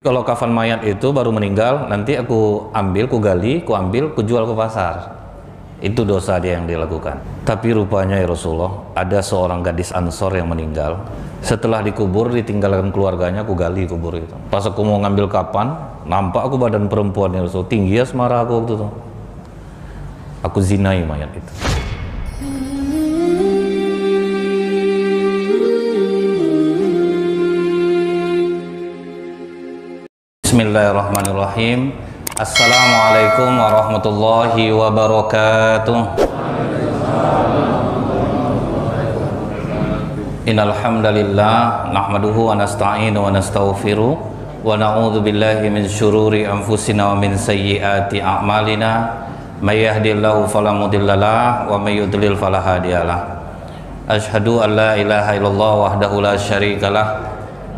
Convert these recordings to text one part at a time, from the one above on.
Kalau kafan mayat itu baru meninggal, nanti aku ambil, ku gali, ku ambil, ku jual ke pasar. Itu dosa dia yang dilakukan. Tapi rupanya ya Rasulullah, ada seorang gadis Ansor yang meninggal. Setelah dikubur, ditinggalkan keluarganya, aku gali kubur itu. Pas aku mau ngambil kapan, nampak aku badan perempuan ya Rasul. Tinggi ya semara aku waktu itu. Aku zinai mayat itu. Bismillahirrahmanirrahim. Assalamualaikum warahmatullahi wabarakatuh. Innal hamdalillah nahmaduhu wa nasta'inu wa nastaghfiruh wa na'udzu billahi min syururi anfusina wa min sayyiati a'malina. May yahdihillahu fala mudhillalah wa may yudlil fala hadiyalah. Asyhadu an la ilaha illallah wahdahu la syarikalah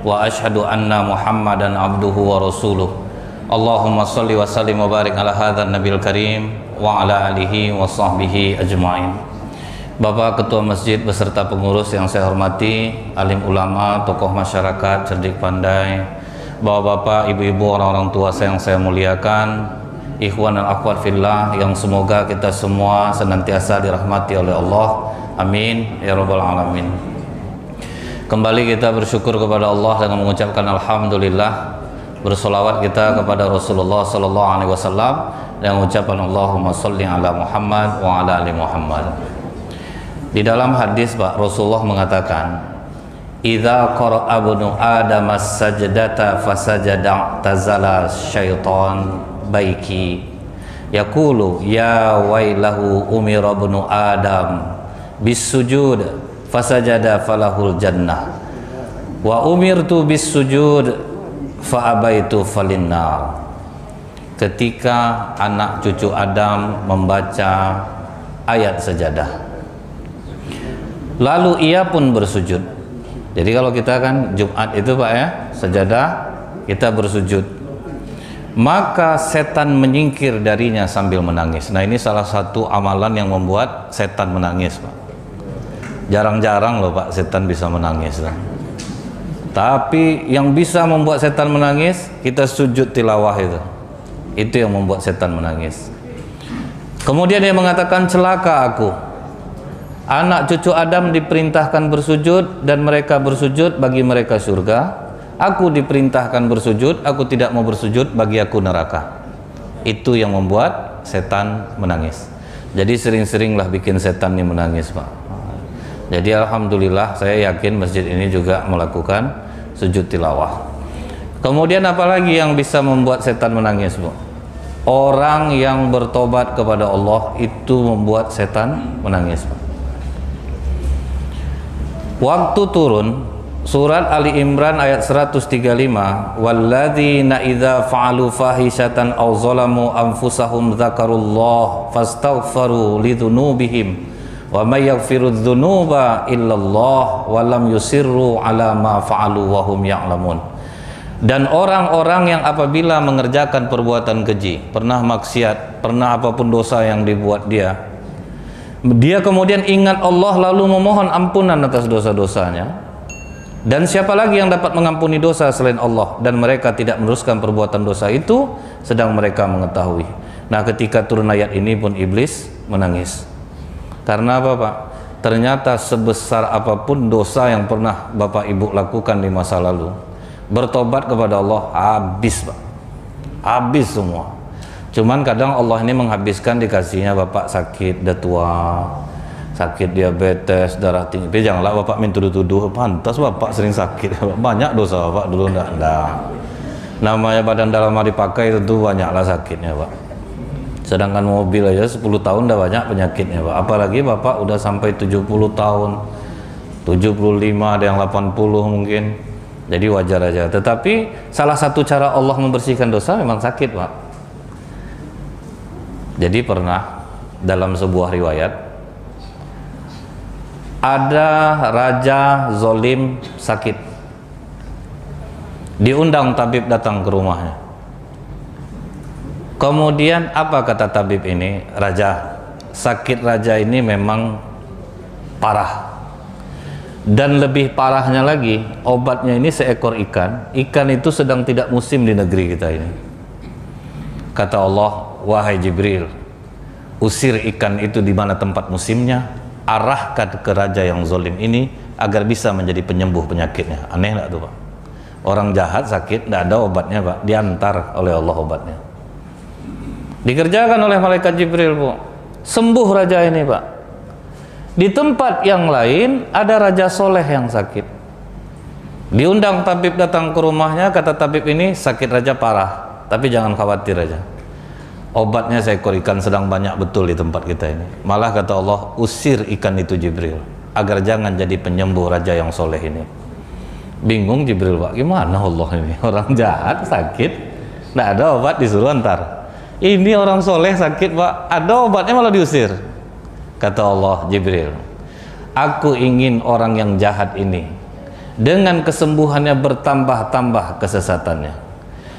wa asyhadu anna Muhammadan abduhu wa rasuluh. Allahumma salli wa sallim wa barik ala hadzal nabil karim wa ala alihi wa sahbihi ajmain. Bapak Ketua Masjid beserta pengurus yang saya hormati, alim ulama, tokoh masyarakat, cerdik pandai, bapak-bapak, ibu-ibu, orang-orang tua yang saya muliakan, ikhwan dan akhwat fillah yang semoga kita semua senantiasa dirahmati oleh Allah. Amin ya rabbal alamin. Kembali kita bersyukur kepada Allah dengan mengucapkan alhamdulillah, bersolawat kita kepada Rasulullah sallallahu alaihi wasallam dan mengucapkan Allahumma sholli ala Muhammad wa ala ali Muhammad. Di dalam hadis Pak Rasulullah mengatakan, "Idza qara'a ibnu Adam as-sajdata fasajada tazala syaitan baiki yaqulu ya wailahu umira ibnu Adam bis-sujud fasajada falahul jannah wa umirtu bis sujud fa abaitu falinnar." Ketika anak cucu Adam membaca ayat sajadah, lalu ia pun bersujud. Jadi kalau kita kan Jumat itu Pak ya, sajadah kita bersujud, maka setan menyingkir darinya sambil menangis. Nah, ini salah satu amalan yang membuat setan menangis Pak. Jarang-jarang loh Pak setan bisa menangis lah. Tapi yang bisa membuat setan menangis, kita sujud tilawah itu. Itu yang membuat setan menangis. Kemudian dia mengatakan, celaka aku. Anak cucu Adam diperintahkan bersujud dan mereka bersujud, bagi mereka surga. Aku diperintahkan bersujud, aku tidak mau bersujud, bagi aku neraka. Itu yang membuat setan menangis. Jadi sering-seringlah bikin setan ini menangis Pak. Jadi alhamdulillah saya yakin masjid ini juga melakukan sujud tilawah. Kemudian apalagi yang bisa membuat setan menangis Bu? Orang yang bertobat kepada Allah itu membuat setan menangis Bu. Waktu turun surat Ali Imran ayat 135, walladzina idza fa'alu fahishatan aw zalamu anfusahum dzakarullah fastaghfaru lidzunubihim wa may yaghfiru dzunuba illallah wa lam yusirru ala ma fa'alu wa hum ya'lamun. Dan orang-orang yang apabila mengerjakan perbuatan keji, pernah maksiat, pernah apapun dosa yang dibuat dia kemudian ingat Allah lalu memohon ampunan atas dosa-dosanya. Dan siapa lagi yang dapat mengampuni dosa selain Allah, dan mereka tidak meneruskan perbuatan dosa itu sedang mereka mengetahui. Nah, ketika turun ayat ini pun iblis menangis. Karena apa Pak? Ternyata sebesar apapun dosa yang pernah Bapak Ibu lakukan di masa lalu, bertobat kepada Allah habis Pak. Habis semua. Cuman kadang Allah ini menghabiskan, dikasihnya Bapak sakit, udah tua, sakit diabetes, darah tinggi. Tapi janganlah Bapak main tuduh-tuduh, pantas Bapak sering sakit. Banyak dosa Bapak dulu, enggak. Namanya badan dalam dipakai tentu banyaklah sakitnya Pak. Sedangkan mobil aja 10 tahun udah banyak penyakitnya Pak. Apalagi Bapak udah sampai 70 tahun, 75, ada yang 80 mungkin. Jadi wajar aja. Tetapi salah satu cara Allah membersihkan dosa memang sakit Pak. Jadi pernah dalam sebuah riwayat, ada raja zolim sakit, diundang tabib datang ke rumahnya. Kemudian apa kata tabib ini? Raja, sakit raja ini memang parah. Dan lebih parahnya lagi, obatnya ini seekor ikan. Ikan itu sedang tidak musim di negeri kita ini. Kata Allah, wahai Jibril, usir ikan itu di mana tempat musimnya, arahkan ke raja yang zalim ini agar bisa menjadi penyembuh penyakitnya. Aneh enggak tuh, Pak? Orang jahat sakit, tidak ada obatnya, Pak, diantar oleh Allah obatnya. Dikerjakan oleh malaikat Jibril, Bu. Sembuh raja ini, Pak. Di tempat yang lain ada raja soleh yang sakit. Diundang tabib datang ke rumahnya, kata tabib ini sakit raja parah, tapi jangan khawatir raja. Obatnya seekor ikan sedang banyak betul di tempat kita ini. Malah kata Allah, usir ikan itu Jibril, agar jangan jadi penyembuh raja yang soleh ini. Bingung Jibril, Pak, gimana Allah ini? Orang jahat sakit, tidak ada obat, disuruh antar. Ini orang soleh sakit, Pak, ada obatnya malah diusir. Kata Allah, Jibril, aku ingin orang yang jahat ini dengan kesembuhannya bertambah-tambah kesesatannya.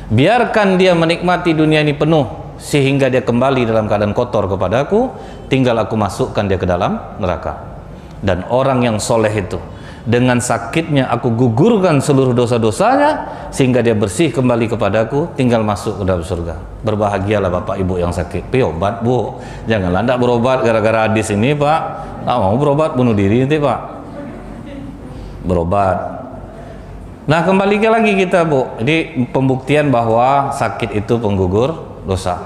Biarkan dia menikmati dunia ini penuh sehingga dia kembali dalam keadaan kotor kepadaku, tinggal aku masukkan dia ke dalam neraka. Dan orang yang soleh itu, dengan sakitnya aku gugurkan seluruh dosa-dosanya sehingga dia bersih kembali kepadaku, tinggal masuk ke dalam surga. Berbahagialah Bapak Ibu yang sakit. Obat, Bu, janganlah tidak berobat gara-gara hadis ini, Pak. Nggak mau berobat, bunuh diri nanti, Pak. Berobat. Nah, kembali lagi kita, Bu. Jadi pembuktian bahwa sakit itu penggugur dosa.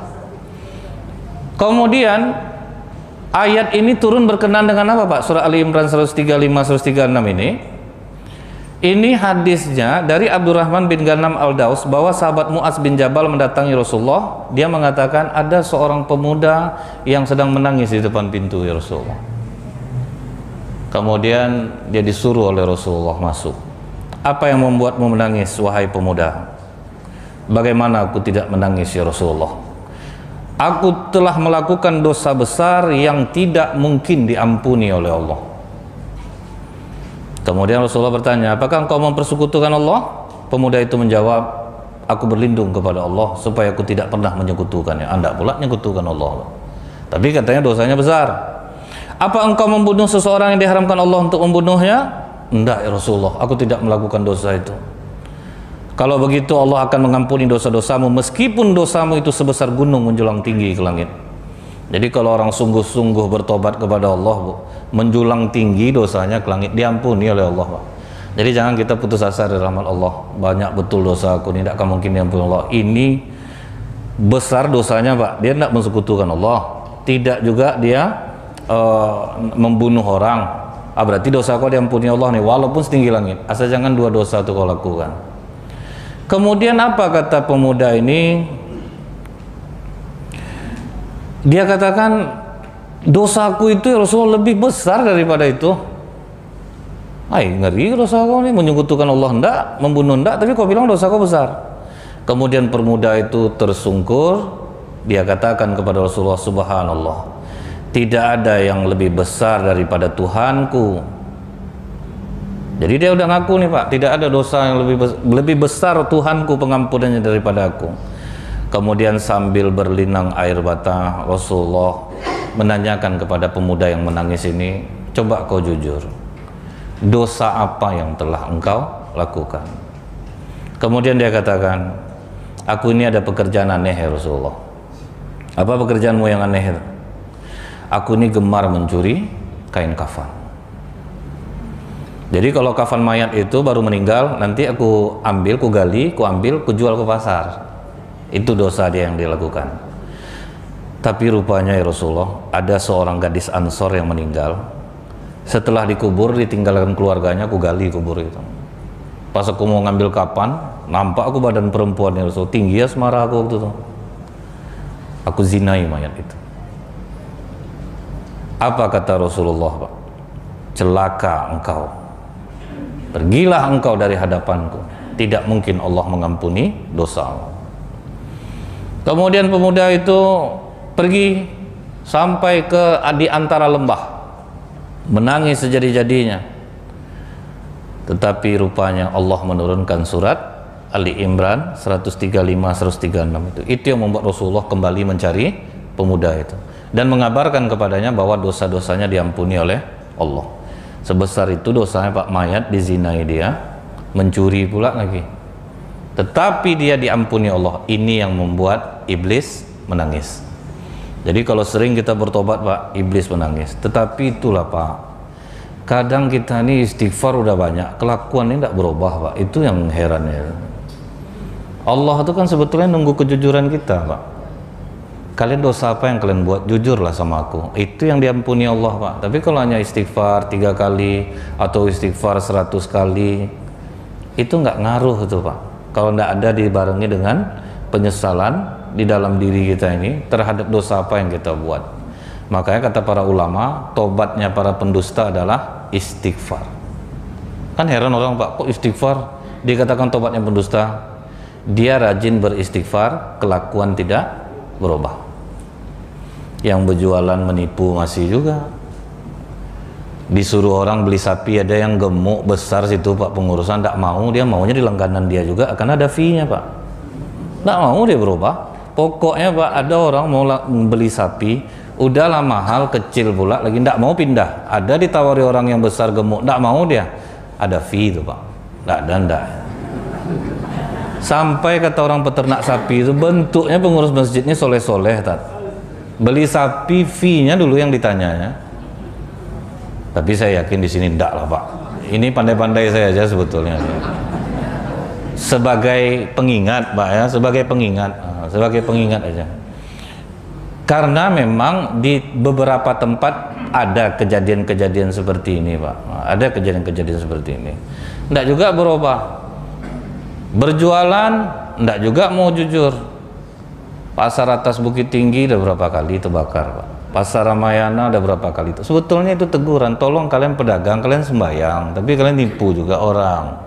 Kemudian ayat ini turun berkenaan dengan apa, Pak? Surah Ali Imran 135-136 ini hadisnya dari Abdurrahman bin Ghanam al-Daus, bahwa sahabat Mu'az bin Jabal mendatangi Rasulullah. Dia mengatakan ada seorang pemuda yang sedang menangis di depan pintu ya Rasulullah. Kemudian dia disuruh oleh Rasulullah masuk. Apa yang membuatmu menangis, wahai pemuda? Bagaimana aku tidak menangis ya Rasulullah? Aku telah melakukan dosa besar yang tidak mungkin diampuni oleh Allah. Kemudian Rasulullah bertanya, apakah engkau mempersekutukan Allah? Pemuda itu menjawab, aku berlindung kepada Allah supaya aku tidak pernah menyekutukannya. Anda pula menyekutukan Allah. Tapi katanya dosanya besar. Apa engkau membunuh seseorang yang diharamkan Allah untuk membunuhnya? Enggak ya Rasulullah, aku tidak melakukan dosa itu. Kalau begitu Allah akan mengampuni dosa-dosamu meskipun dosamu itu sebesar gunung menjulang tinggi ke langit. Jadi kalau orang sungguh-sungguh bertobat kepada Allah, Bu, menjulang tinggi dosanya ke langit, diampuni oleh Allah, Pak. Jadi jangan kita putus asa dari rahmat Allah. Banyak betul dosa aku, tidak akan mungkin diampuni Allah. Ini besar dosanya, Pak. Dia tidak mensekutukan Allah, tidak juga dia membunuh orang. Berarti dosa kau diampuni Allah nih, walaupun setinggi langit. Asal jangan dua dosa itu kau lakukan. Kemudian apa kata pemuda ini? Dia katakan, dosaku itu ya Rasulullah lebih besar daripada itu. Ngeri dosa kau ini, menyekutukan Allah enggak, membunuh enggak, tapi kau bilang dosa kau besar. Kemudian pemuda itu tersungkur, dia katakan kepada Rasulullah, subhanallah, tidak ada yang lebih besar daripada Tuhanku. Jadi dia udah ngaku nih, Pak, tidak ada dosa yang lebih besar Tuhanku pengampunannya daripada aku. Kemudian sambil berlinang air mata, Rasulullah menanyakan kepada pemuda yang menangis ini, coba kau jujur, dosa apa yang telah engkau lakukan? Kemudian dia katakan, aku ini ada pekerjaan aneh ya Rasulullah. Apa pekerjaanmu yang aneh itu? Aku ini gemar mencuri kain kafan. Jadi kalau kafan mayat itu baru meninggal, nanti aku ambil, ku gali, ku ambil, ku jual ke pasar. Itu dosa dia yang dilakukan. Tapi rupanya ya Rasulullah, ada seorang gadis Ansor yang meninggal. Setelah dikubur, ditinggalkan keluarganya, aku gali kubur itu. Pas aku mau ngambil kapan, nampak aku badan perempuan ya Rasulullah, tinggi ya semara aku waktu itu. Aku zinai mayat itu. Apa kata Rasulullah, Pak? Celaka engkau. Pergilah engkau dari hadapanku. Tidak mungkin Allah mengampuni dosamu. Kemudian pemuda itu pergi sampai ke di antara lembah, menangis sejadi-jadinya. Tetapi rupanya Allah menurunkan surat Ali Imran 135-136 itu yang membuat Rasulullah kembali mencari pemuda itu dan mengabarkan kepadanya bahwa dosa-dosanya diampuni oleh Allah. Sebesar itu dosanya Pak, mayat dizinai dia, mencuri pula lagi. Tetapi dia diampuni Allah. Ini yang membuat iblis menangis. Jadi kalau sering kita bertobat Pak, iblis menangis. Tetapi itulah Pak, kadang kita ini istighfar udah banyak, kelakuan ini tidak berubah Pak. Itu yang herannya. Allah itu kan sebetulnya nunggu kejujuran kita Pak. Kalian dosa apa yang kalian buat, jujurlah sama aku. Itu yang diampuni Allah Pak. Tapi kalau hanya istighfar 3 kali atau istighfar 100 kali, itu nggak ngaruh tuh Pak. Kalau nggak ada dibarengi dengan penyesalan di dalam diri kita ini terhadap dosa apa yang kita buat. Makanya kata para ulama, tobatnya para pendusta adalah istighfar. Kan heran orang Pak, kok istighfar dikatakan tobatnya pendusta? Dia rajin beristighfar, kelakuan tidak berubah. Yang berjualan menipu masih juga. Disuruh orang beli sapi, ada yang gemuk besar situ Pak, pengurusan tidak mau, dia maunya di langganan dia juga akan ada fee-nya Pak. Tidak mau dia berubah. Pokoknya Pak, ada orang mau beli sapi, udahlah mahal, kecil pula lagi, tidak mau pindah. Ada ditawari orang yang besar gemuk, tidak mau dia, ada fee itu Pak. Tidak ada, tidak. Sampai kata orang peternak sapi itu, bentuknya pengurus masjidnya soleh-soleh tat. Beli sapi, fee-nya dulu yang ditanyanya. Tapi saya yakin di sini tidak lah Pak. Ini pandai-pandai saya aja sebetulnya. Sebagai pengingat Pak ya, sebagai pengingat aja. Karena memang di beberapa tempat ada kejadian-kejadian seperti ini Pak. Ada kejadian-kejadian seperti ini. Tidak juga berubah. Berjualan tidak juga mau jujur. Pasar atas Bukit Tinggi udah berapa kali terbakar Pak. Pasar Ramayana udah berapa kali itu. Sebetulnya itu teguran, tolong kalian pedagang, kalian sembayang, tapi kalian tipu juga orang.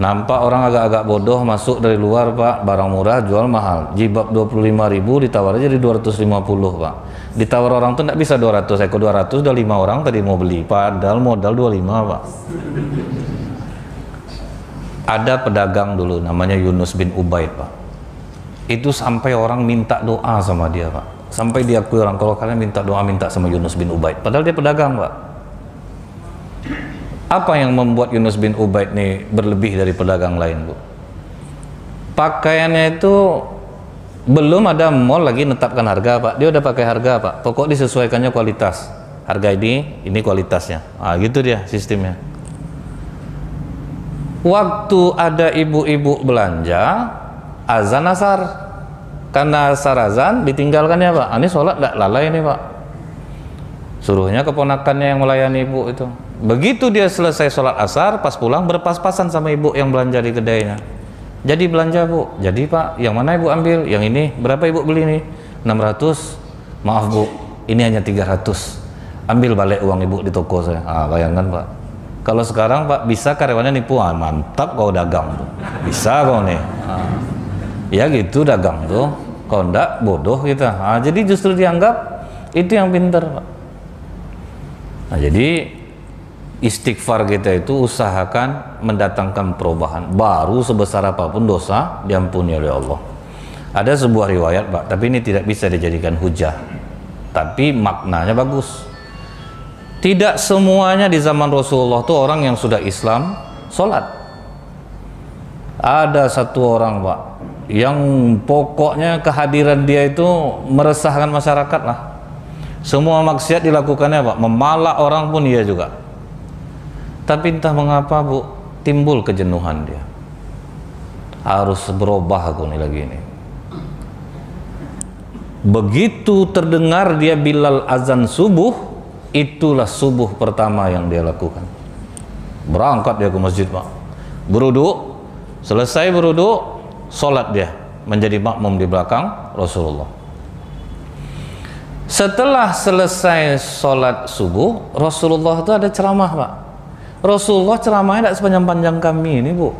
Nampak orang agak-agak bodoh masuk dari luar Pak, barang murah jual mahal. Jilbab 25.000 ditawar aja di 250 Pak. Ditawar orang tuh tidak bisa 200, ekor 200 udah 5 orang tadi mau beli, padahal modal 25 Pak. Ada pedagang dulu namanya Yunus bin Ubaid Pak. Itu sampai orang minta doa sama dia Pak. Sampai diakui orang, kalau kalian minta doa, minta sama Yunus bin Ubaid. Padahal dia pedagang Pak. Apa yang membuat Yunus bin Ubaid nih berlebih dari pedagang lain Bu? Pakaiannya itu belum ada mall lagi netapkan harga Pak. Dia udah pakai harga Pak. Pokok disesuaikannya kualitas. Harga ini kualitasnya. Ah gitu dia sistemnya. Waktu ada ibu-ibu belanja, azan asar. Karena asar azan ditinggalkan ya Pak. Ini sholat tidak lalai nih Pak. Suruhnya keponakannya yang melayani ibu itu. Begitu dia selesai sholat asar, pas pulang berpas-pasan sama ibu yang belanja di kedainya. Jadi belanja Bu. Jadi Pak, yang mana ibu ambil? Yang ini. Berapa ibu beli nih? 600. Maaf Bu, ini hanya 300. Ambil balik uang ibu di toko saya. Ah, bayangkan Pak. Kalau sekarang Pak, bisa karyawannya nipu. Ah, mantap kau dagang tuh. Bisa kau nih. Ah. Ya gitu dagang tuh. Kalau enggak bodoh kita. Ah, jadi justru dianggap itu yang pintar Pak. Nah, jadi istighfar kita itu usahakan mendatangkan perubahan. Baru sebesar apapun dosa diampuni oleh Allah. Ada sebuah riwayat Pak, tapi ini tidak bisa dijadikan hujah. Tapi maknanya bagus. Tidak semuanya di zaman Rasulullah itu orang yang sudah Islam sholat. Ada satu orang Pak, yang pokoknya kehadiran dia itu meresahkan masyarakat lah. Semua maksiat dilakukannya Pak, memalak orang pun iya juga. Tapi entah mengapa Bu, timbul kejenuhan dia. Harus berubah aku nih lagi ini. Begitu terdengar dia Bilal azan subuh, itulah subuh pertama yang dia lakukan. Berangkat dia ke masjid Pak, beruduk, selesai beruduk, sholat dia menjadi makmum di belakang Rasulullah. Setelah selesai sholat subuh, Rasulullah itu ada ceramah Pak. Rasulullah ceramahnya tidak sepanjang-panjang kami ini Bu.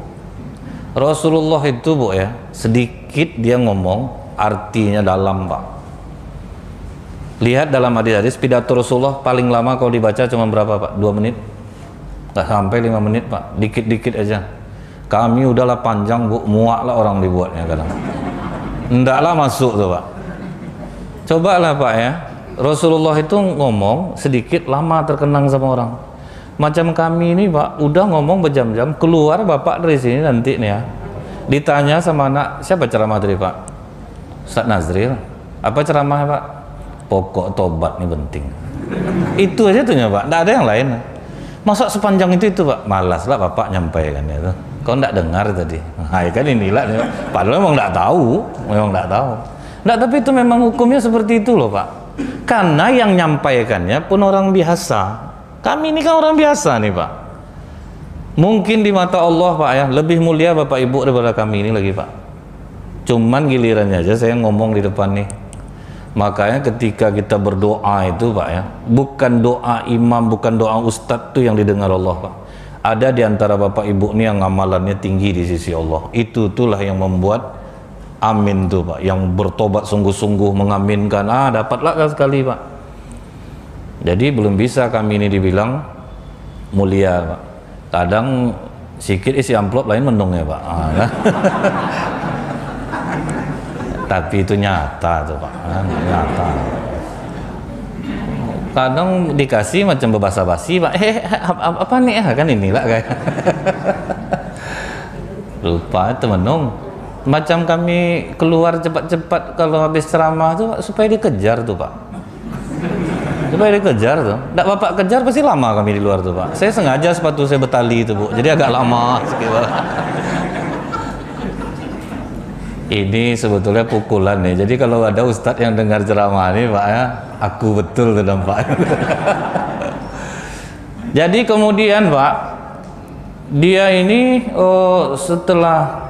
Rasulullah itu Bu ya, sedikit dia ngomong, artinya dalam Pak. Lihat dalam hadis-hadis, pidato Rasulullah paling lama kalau dibaca cuma berapa Pak? 2 menit? Nggak sampai 5 menit Pak, dikit-dikit aja. Kami udahlah panjang Bu, muaklah orang dibuatnya kadang. Ndaklah masuk tuh Pak. Cobalah Pak ya, Rasulullah itu ngomong sedikit lama terkenang sama orang. Macam kami ini Pak, udah ngomong berjam-jam, keluar Bapak dari sini nanti nih ya, ditanya sama anak, siapa ceramah tadi Pak? Ustaz Nazril. Apa ceramah Pak? Pokok tobat nih penting. Itu aja tuhnya Pak, nggak ada yang lain. Masa sepanjang itu Pak? Malas lah Bapak nyampaikan itu. Kau nggak dengar tadi? Nah, kan inilah. Padahal memang nggak tahu, Nggak, tapi itu memang hukumnya seperti itu loh Pak. Karena yang nyampaikannya pun orang biasa. Kami ini kan orang biasa nih Pak. Mungkin di mata Allah Pak ya, lebih mulia Bapak Ibu daripada kami ini lagi Pak. Cuman gilirannya aja saya ngomong di depan nih. Makanya ketika kita berdoa itu Pak ya, bukan doa imam, bukan doa ustadz tuh yang didengar Allah Pak. Ada di antara Bapak Ibu nih yang amalannya tinggi di sisi Allah. Itulah yang membuat amin tuh Pak, yang bertobat sungguh-sungguh mengaminkan, dapatlah sekali Pak. Jadi belum bisa kami ini dibilang mulia Pak. Kadang sikit isi amplop lain mendung ya Pak. Tapi itu nyata tuh Pak, nyata. Kadang dikasih macam berbasa-basi Pak, apa nih kan inilah kayak lupa itu mendung. Macam kami keluar cepat-cepat kalau habis ceramah tuh supaya dikejar tuh Pak, supaya dikejar tuh. Nggak Bapak kejar pasti lama kami di luar tuh Pak. Saya sengaja sepatu saya betali itu Bu, jadi agak lama sedikit. Ini sebetulnya pukulan nih. Jadi kalau ada ustadz yang dengar ceramah ini Pak ya, aku betul tuh Pak. Jadi kemudian Pak, dia ini setelah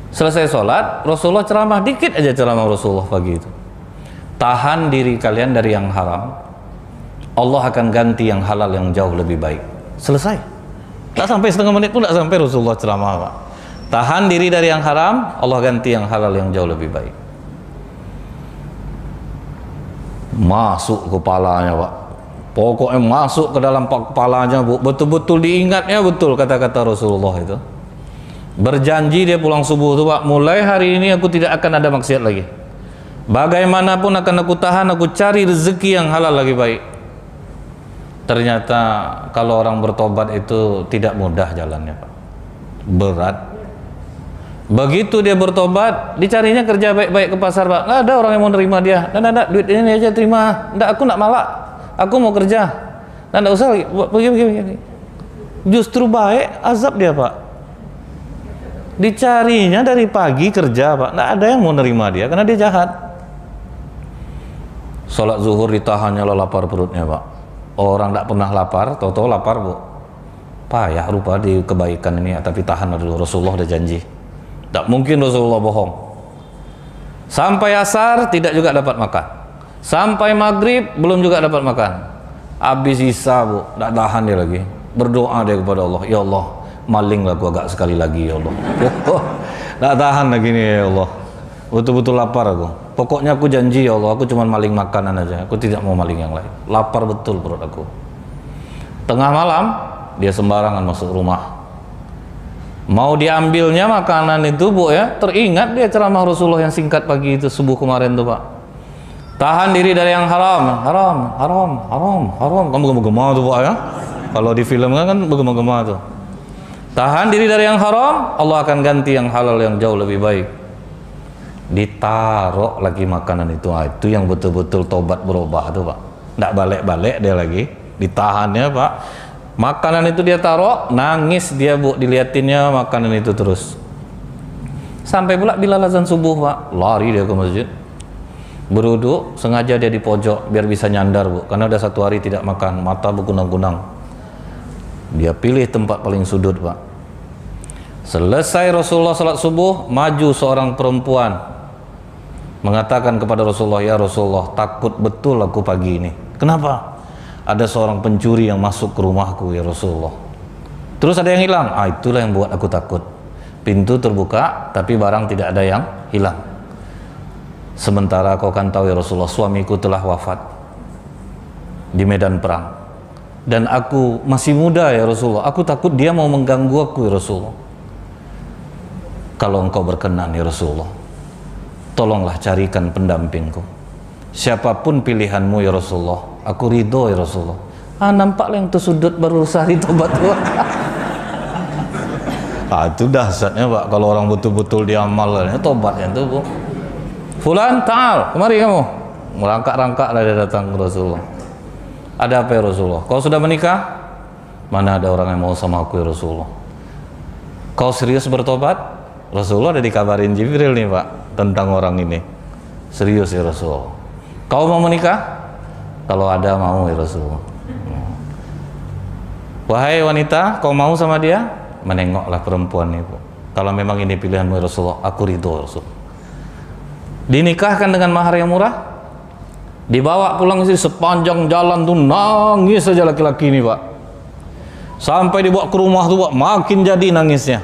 selesai sholat, Rasulullah ceramah dikit aja, ceramah Rasulullah pagi itu. Tahan diri kalian dari yang haram, Allah akan ganti yang halal yang jauh lebih baik. Selesai. Tak sampai setengah menit pun tak sampai Rasulullah ceramah Pak. Tahan diri dari yang haram, Allah ganti yang halal yang jauh lebih baik. Masuk kepalanya Pak. Pokoknya masuk ke dalam kepalanya Bu. Betul-betul diingatnya betul kata-kata Rasulullah itu. Berjanji dia pulang subuh tuh Pak, mulai hari ini aku tidak akan ada maksiat lagi. Bagaimanapun akan aku tahan, aku cari rezeki yang halal lagi baik. Ternyata kalau orang bertobat itu tidak mudah jalannya Pak, berat. Begitu dia bertobat, dicarinya kerja baik-baik ke pasar Pak, nggak ada orang yang mau nerima dia. Nggak, duit ini aja terima. Nggak, aku nggak malak, aku mau kerja. Nggak usah lagi, pergi. Justru baik, azab dia Pak. Dicarinya dari pagi kerja Pak, nggak ada yang mau nerima dia karena dia jahat. Sholat zuhur ditahannya lo lapar perutnya Pak. Orang nggak pernah lapar, tahu-tahu lapar Bu. Payah rupa di kebaikan ini, tapi tahan dulu. Rasulullah udah janji, tak mungkin Rasulullah bohong. Sampai asar tidak juga dapat makan, sampai maghrib belum juga dapat makan. Habis isya Bu, nggak tahan dia lagi. Berdoa dia kepada Allah, ya Allah, malinglah gua agak sekali lagi ya Allah. Nggak tahan lagi nih ya Allah, betul-betul lapar aku. Pokoknya aku janji ya Allah, aku cuma maling makanan aja, aku tidak mau maling yang lain. Lapar betul perut aku. Tengah malam dia sembarangan masuk rumah, mau diambilnya makanan itu Bu ya, teringat dia ceramah Rasulullah yang singkat pagi itu subuh kemarin tuh Pak. Tahan diri dari yang haram. Kamu gema-gema tuh Pak ya, kalau di film kan bergema-gema tuh. Tahan diri dari yang haram, Allah akan ganti yang halal yang jauh lebih baik. Ditaruh lagi makanan itu, itu yang betul-betul tobat berubah tuh Pak. Nggak balik-balik dia lagi, ditahannya Pak. Makanan itu dia taruh, nangis dia Bu, diliatinnya makanan itu terus. Sampai pula bila azan subuh Pak, lari dia ke masjid. Berwudu, sengaja dia di pojok biar bisa nyandar Bu, karena udah 1 hari tidak makan, mata berkunang-kunang. Dia pilih tempat paling sudut Pak. Selesai Rasulullah salat subuh, maju seorang perempuan mengatakan kepada Rasulullah, ya Rasulullah, takut betul aku pagi ini. Kenapa? Ada seorang pencuri yang masuk ke rumahku ya Rasulullah. Terus ada yang hilang. Itulah yang buat aku takut. Pintu terbuka tapi barang tidak ada yang hilang. Sementara kau kan tahu ya Rasulullah, suamiku telah wafat di medan perang. Dan aku masih muda ya Rasulullah. Aku takut dia mau mengganggu aku ya Rasulullah. Kalau engkau berkenan ya Rasulullah, tolonglah carikan pendampingku. Siapapun pilihanmu ya Rasulullah, aku ridho ya Rasulullah. Nampak lah yang tuh sudut baru sehari tobat tuh. Itu dahsyatnya Pak, kalau orang betul-betul diamal tobatnya tuh Bu. Fulan ta'al, kemari kamu. Merangkak-rangkak lah dia datang ke Rasulullah. Ada apa ya Rasulullah? Kau sudah menikah? Mana ada orang yang mau sama aku ya Rasulullah. Kau serius bertobat? Rasulullah ada dikabarin Jibril nih Pak tentang orang ini. Serius ya Rasulullah. Kau mau menikah? Kalau ada mau ya Rasulullah. Wahai wanita, kau mau sama dia? Menengoklah perempuan itu. Kalau memang ini pilihanmu ya Rasulullah, aku ridho Rasulullah. Dinikahkan dengan mahar yang murah, dibawa pulang istri, sepanjang jalan tuh nangis saja laki-laki ini Pak. Sampai dibawa ke rumah tuh Pak, makin jadi nangisnya.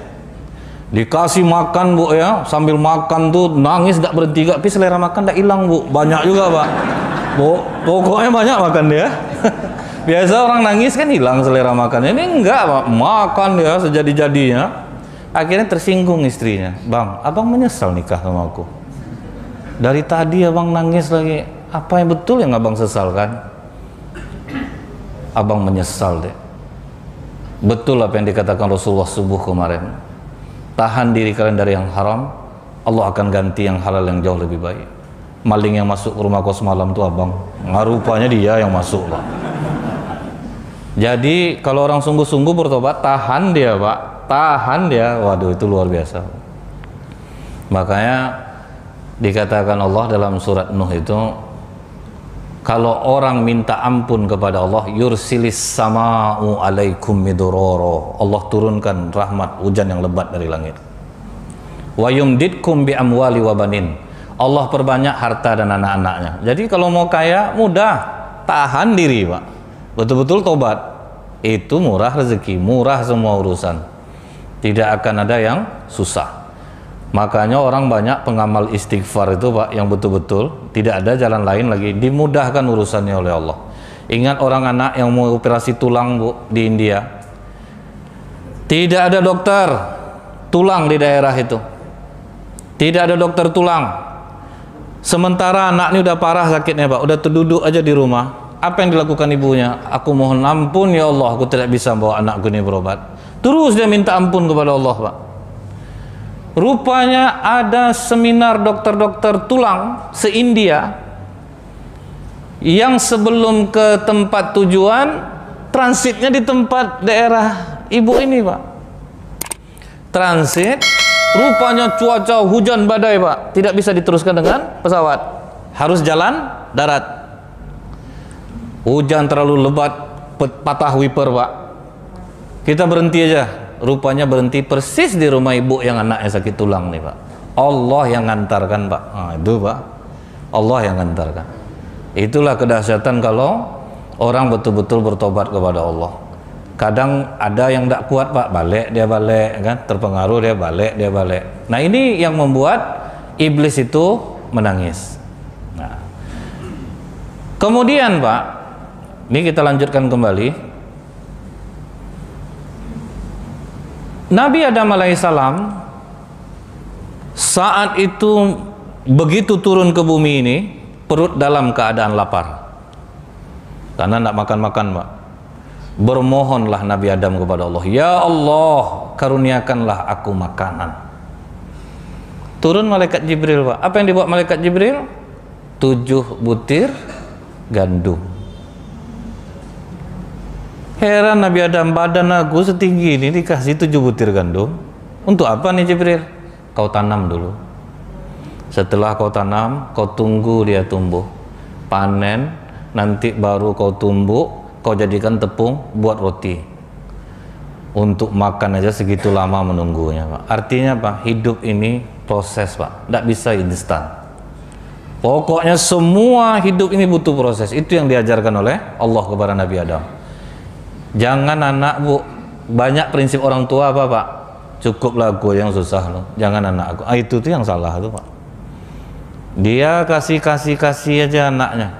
Dikasih makan Bu ya, sambil makan tuh nangis tidak berhenti, tapi selera makan tidak hilang Bu, banyak juga Pak. Pokoknya banyak makan dia. Biasa orang nangis kan hilang selera makannya, ini enggak Pak, makan dia sejadi-jadinya. Akhirnya tersinggung istrinya, Bang, abang menyesal nikah sama aku. Dari tadi abang nangis lagi, apa yang betul yang abang sesalkan? Abang menyesal deh. Betul apa yang dikatakan Rasulullah subuh kemarin. Tahan diri kalian dari yang haram, Allah akan ganti yang halal yang jauh lebih baik. Maling yang masuk ke rumah kau semalam tuh abang, rupanya dia yang masuk Pak. Jadi kalau orang sungguh-sungguh bertobat, tahan dia Pak, tahan dia. Waduh, itu luar biasa. Makanya dikatakan Allah dalam surat Nuh itu, kalau orang minta ampun kepada Allah, yursilis sama'u alaikum midororo, Allah turunkan rahmat hujan yang lebat dari langit. Wa yumditkum bi amwali wa banin, Allah perbanyak harta dan anak-anaknya. Jadi kalau mau kaya mudah, tahan diri Pak, betul-betul tobat. Itu murah rezeki, murah semua urusan, tidak akan ada yang susah. Makanya orang banyak pengamal istighfar itu Pak, yang betul-betul tidak ada jalan lain lagi, dimudahkan urusannya oleh Allah. Ingat orang anak yang mau operasi tulang Bu di India, tidak ada dokter tulang di daerah itu, tidak ada dokter tulang. Sementara anak ini udah parah sakitnya Pak, udah terduduk aja di rumah. Apa yang dilakukan ibunya? Aku mohon ampun ya Allah, aku tidak bisa bawa anakku ini berobat. Terus dia minta ampun kepada Allah Pak. Rupanya ada seminar dokter-dokter tulang se-India yang sebelum ke tempat tujuan, transitnya di tempat daerah ibu ini Pak. Transit, rupanya cuaca hujan badai Pak, tidak bisa diteruskan dengan pesawat, harus jalan darat. Hujan terlalu lebat, patah wiper Pak. Kita berhenti aja. Rupanya berhenti persis di rumah ibu yang anaknya sakit tulang nih Pak. Allah yang ngantarkan Pak. Itu Pak, Allah yang ngantarkan. Itulah kedahsyatan kalau orang betul-betul bertobat kepada Allah. Kadang ada yang tidak kuat Pak, balik dia balik kan, terpengaruh dia balik. Nah ini yang membuat iblis itu menangis. Nah, kemudian Pak, ini kita lanjutkan kembali. Nabi Adam alaihissalam saat itu begitu turun ke bumi ini, perut dalam keadaan lapar karena tidak makan-makan Pak. Bermohonlah Nabi Adam kepada Allah, ya Allah karuniakanlah aku makanan. Turun malaikat Jibril Pak. Apa yang dibuat malaikat Jibril? 7 butir gandum. Heran Nabi Adam, badan aku setinggi ini dikasih 7 butir gandum. Untuk apa nih Jibril? Kau tanam dulu. Setelah kau tanam, kau tunggu dia tumbuh, panen, nanti baru kau tumbuk, kau jadikan tepung buat roti. Untuk makan aja segitu lama menunggunya Pak. Artinya Pak, hidup ini proses Pak, tidak bisa instan. Pokoknya semua hidup ini butuh proses. Itu yang diajarkan oleh Allah kepada Nabi Adam. Jangan anak Bu, banyak prinsip orang tua apa Pak? Cukuplah aku yang susah loh, jangan anak aku. Itu tuh yang salah tuh Pak. Dia kasih aja anaknya.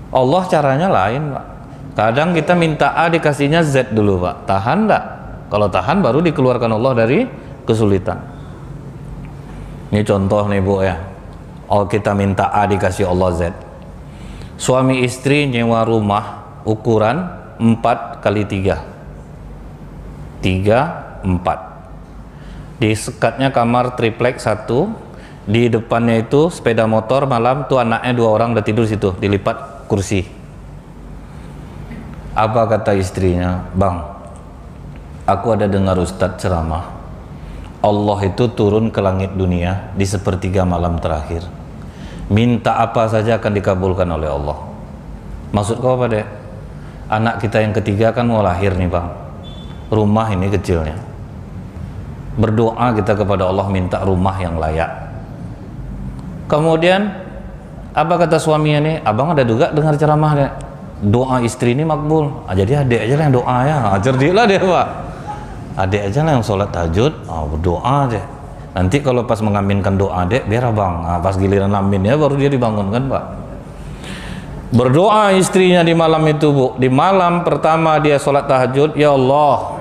Allah caranya lain Pak. Kadang kita minta A dikasihnya Z dulu Pak. Tahan enggak? Kalau tahan baru dikeluarkan Allah dari kesulitan. Ini contoh nih Bu ya. Oh, kita minta A dikasih Allah Z. Suami istri nyewa rumah ukuran 4 kali 3, 3, 4. Di sekatnya kamar triplek 1, di depannya itu sepeda motor, malam tuh anaknya 2 orang udah tidur situ, dilipat kursi. Apa kata istrinya? Bang, aku ada dengar Ustadz ceramah, Allah itu turun ke langit dunia di sepertiga malam terakhir. Minta apa saja akan dikabulkan oleh Allah. Maksud kau apa, Dek? Anak kita yang ketiga kan mau lahir nih, Bang. Rumah ini kecilnya. Berdoa kita kepada Allah minta rumah yang layak. Kemudian apa kata suaminya nih? Abang ada juga dengar ceramah, Dek. Doa istri ini makbul. Jadi adik aja lah yang doa ya. Cerdik lah dia, Pak. Adik aja lah yang sholat tahajud, berdoa aja. Nanti kalau pas mengaminkan doa adik, biar abang. Pas giliran amin ya baru dia dibangunkan, Pak. Berdoa istrinya di malam itu, Bu. Di malam pertama dia sholat tahajud, ya Allah,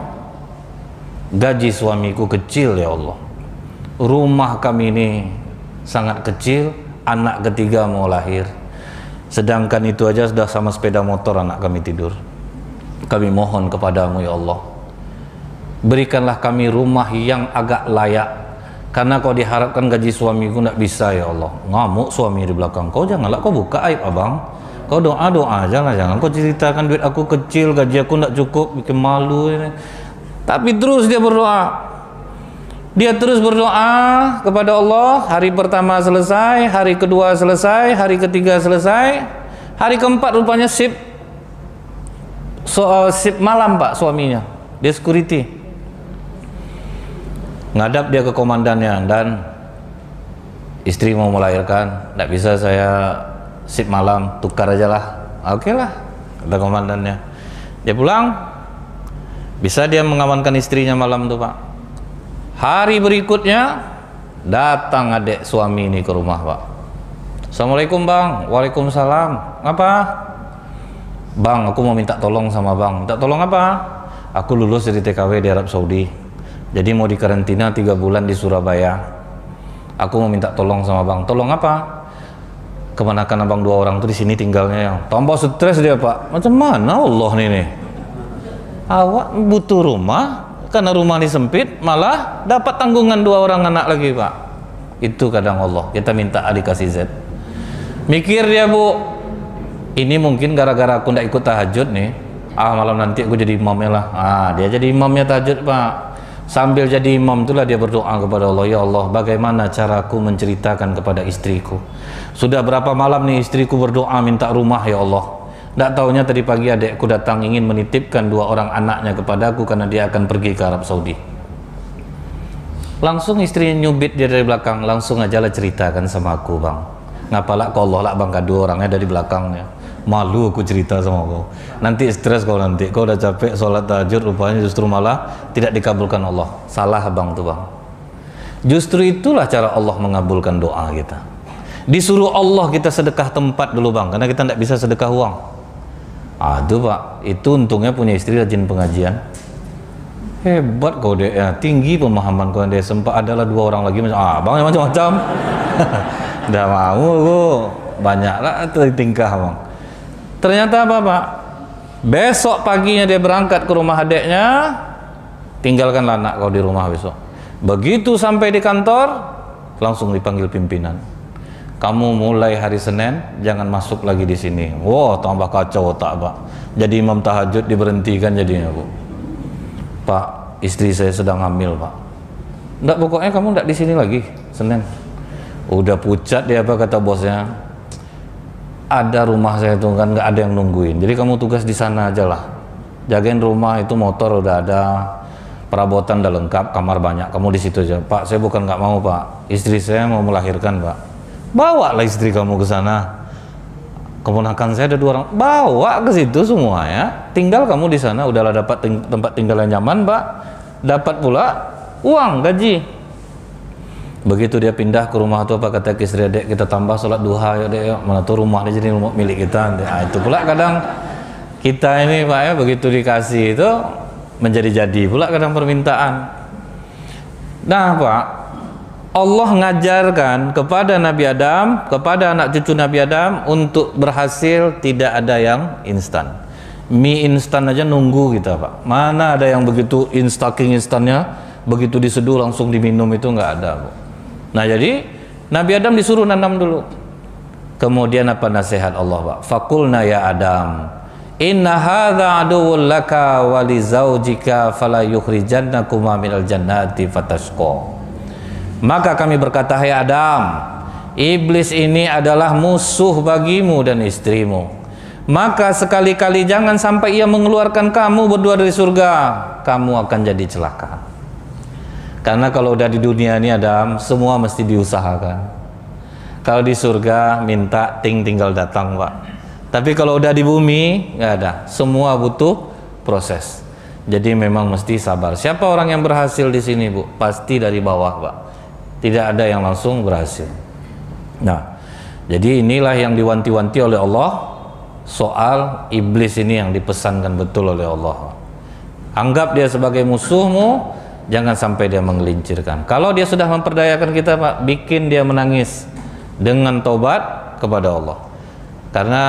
gaji suamiku kecil ya Allah. Rumah kami ini sangat kecil, anak ketiga mau lahir. Sedangkan itu aja sudah sama sepeda motor anak kami tidur. Kami mohon kepadamu ya Allah, berikanlah kami rumah yang agak layak. Karena kau diharapkan gaji suamiku tidak bisa ya Allah. Ngamuk suami di belakang. Kau janganlah kau buka aib abang. Kau doa-doa aja lah, jangan kau ceritakan duit aku kecil, gaji aku tidak cukup, bikin malu ini. Tapi terus dia berdoa. Dia terus berdoa kepada Allah. Hari pertama selesai, hari kedua selesai, hari ketiga selesai, hari keempat rupanya sip malam, Pak, suaminya. Dia security. Ngadap dia ke komandannya, dan istri mau melahirkan, tidak bisa saya sip malam, tukar aja lah. Oke lah, kata komandannya. Dia pulang, bisa dia mengamankan istrinya malam itu, Pak. Hari berikutnya datang adik suami ini ke rumah, Pak. Assalamualaikum Bang. Waalaikumsalam. Apa? Bang, aku mau minta tolong sama Bang. Minta tolong apa? Aku lulus dari TKW di Arab Saudi, jadi mau dikarantina 3 bulan di Surabaya. Aku mau minta tolong sama Bang. Tolong apa? Kemenakan abang 2 orang tuh di sini tinggalnya, yang tambah stres dia, Pak. Macam mana Allah nih? Awak butuh rumah, karena rumah ini sempit, malah dapat tanggungan 2 orang anak lagi, Pak. Itu kadang Allah, kita minta A dikasih Z. Mikir dia, Bu, ini mungkin gara-gara aku tidak ikut tahajud nih, malam nanti aku jadi imamnya lah. Dia jadi imamnya tahajud, Pak. Sambil jadi imam itulah dia berdoa kepada Allah, ya Allah, bagaimana caraku menceritakan kepada istriku? Sudah berapa malam nih istriku berdoa minta rumah, ya Allah. Tidak taunya tadi pagi adekku datang ingin menitipkan 2 orang anaknya kepadaku karena dia akan pergi ke Arab Saudi. Langsung istrinya nyubit dia dari belakang, langsung aja lah ceritakan sama aku, Bang. Ngapalah kau Allah lah Bang, 2 orangnya dari belakangnya. Malu aku cerita sama kau. Nanti stres kau, nanti kau udah capek sholat tahajud, rupanya justru malah tidak dikabulkan Allah. Salah Bang tuh, Bang. Justru itulah cara Allah mengabulkan doa kita. Disuruh Allah kita sedekah tempat dulu, Bang, karena kita tidak bisa sedekah uang. Itu, Pak, itu untungnya punya istri rajin pengajian. Hebat kau deh ya, tinggi pemahaman kau. Dia sempat adalah 2 orang lagi Bang yang macam-macam. Udah mau aku banyaklah tingkah, Bang. Ternyata apa, Pak? Besok paginya dia berangkat ke rumah adeknya, tinggalkanlah anak kau di rumah besok. Begitu sampai di kantor, langsung dipanggil pimpinan. Kamu mulai hari Senin jangan masuk lagi di sini. Wow, tambah kacau otak, Pak. Jadi imam tahajud diberhentikan jadinya, Bu. Pak, istri saya sedang hamil, Pak. Enggak, pokoknya kamu enggak di sini lagi Senin. Udah pucat dia, apa kata bosnya? Ada rumah saya tuh kan nggak ada yang nungguin. Jadi kamu tugas di sana aja lah. Jagain rumah itu, motor udah ada, perabotan udah lengkap, kamar banyak. Kamu di situ aja. Pak, saya bukan nggak mau, Pak. Istri saya mau melahirkan, Pak. Bawa lah istri kamu ke sana. Keponakan saya ada 2 orang. Bawa ke situ semua ya. Tinggal kamu di sana, udahlah dapat tempat tinggal yang nyaman, Pak. Dapat pula uang gaji. Begitu dia pindah ke rumah itu, apa kata istri, Dek, kita tambah sholat duha ya, Dek, ya. Mana tuh rumah dia jadi rumah milik kita. Itu pula kadang kita ini, Pak, ya, begitu dikasih itu menjadi-jadi pula kadang permintaan. Nah, Pak, Allah ngajarkan kepada Nabi Adam, kepada anak cucu Nabi Adam, untuk berhasil tidak ada yang instan. Mie instan aja nunggu kita Pak. Mana ada yang begitu instannya, begitu diseduh langsung diminum, itu nggak ada Bu. Nah jadi Nabi Adam disuruh nanam dulu. Kemudian apa nasihat Allah Pak? Faqulna ya Adam, inna hadza aduwwun laka wa li zaujika fala yukhrijannakuma minal jannati fatashqa. Maka kami berkata, hai Adam, iblis ini adalah musuh bagimu dan istrimu. Maka sekali-kali jangan sampai ia mengeluarkan kamu berdua dari surga. Kamu akan jadi celaka. Karena kalau udah di dunia ini Adam, semua mesti diusahakan. Kalau di surga minta tinggal datang Pak. Tapi kalau udah di bumi nggak ada, semua butuh proses. Jadi memang mesti sabar. Siapa orang yang berhasil di sini Bu? Pasti dari bawah Pak. Tidak ada yang langsung berhasil. Nah, jadi inilah yang diwanti-wanti oleh Allah soal iblis ini, yang dipesankan betul oleh Allah. Anggap dia sebagai musuhmu, jangan sampai dia menggelincirkan. Kalau dia sudah memperdayakan kita Pak, bikin dia menangis dengan taubat kepada Allah. Karena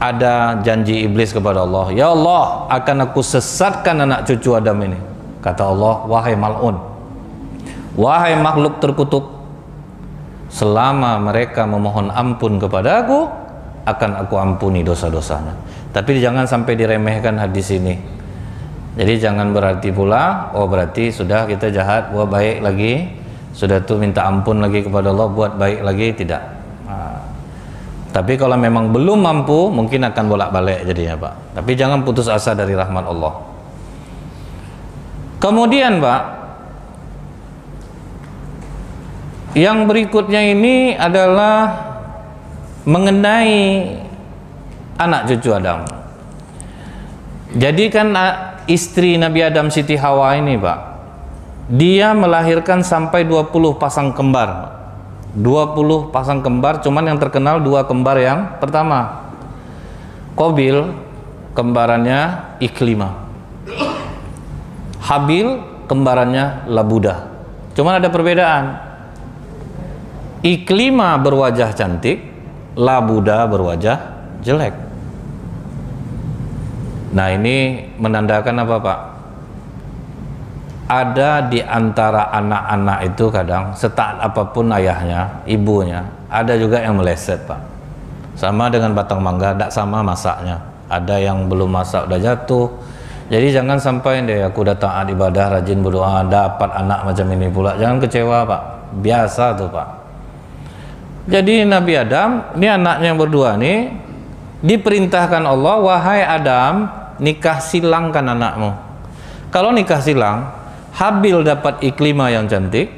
ada janji iblis kepada Allah, ya Allah, akan aku sesatkan anak cucu Adam ini. Kata Allah, wahai mal'un, wahai makhluk terkutuk, selama mereka memohon ampun kepada aku, akan aku ampuni dosa-dosanya. Tapi jangan sampai diremehkan hadis ini. Jadi jangan berarti pula, oh berarti sudah kita jahat, wah baik lagi, sudah tuh minta ampun lagi kepada Allah, buat baik lagi, tidak. Nah, tapi kalau memang belum mampu, mungkin akan bolak-balik jadinya Pak. Tapi jangan putus asa dari rahmat Allah. Kemudian Pak, yang berikutnya ini adalah mengenai anak cucu Adam. Jadi kan istri Nabi Adam, Siti Hawa ini Pak, dia melahirkan sampai 20 pasang kembar. 20 pasang kembar, cuman yang terkenal 2 kembar yang pertama. Qabil kembarannya Iklimah, Habil kembarannya Labudah. Cuman ada perbedaan. Iklimah berwajah cantik, Labudah berwajah jelek. Nah ini menandakan apa Pak? Ada di antara anak-anak itu kadang setaat apapun ayahnya, ibunya, ada juga yang meleset Pak. Sama dengan batang mangga, tidak sama masaknya. Ada yang belum masak udah jatuh. Jadi jangan sampai deh aku udah taat ibadah, rajin berdoa, dapat anak macam ini pula. Jangan kecewa Pak. Biasa tuh Pak. Jadi Nabi Adam, ini anaknya yang berdua nih, diperintahkan Allah, wahai Adam, nikah silangkan anakmu. Kalau nikah silang, Habil dapat Iklimah yang cantik,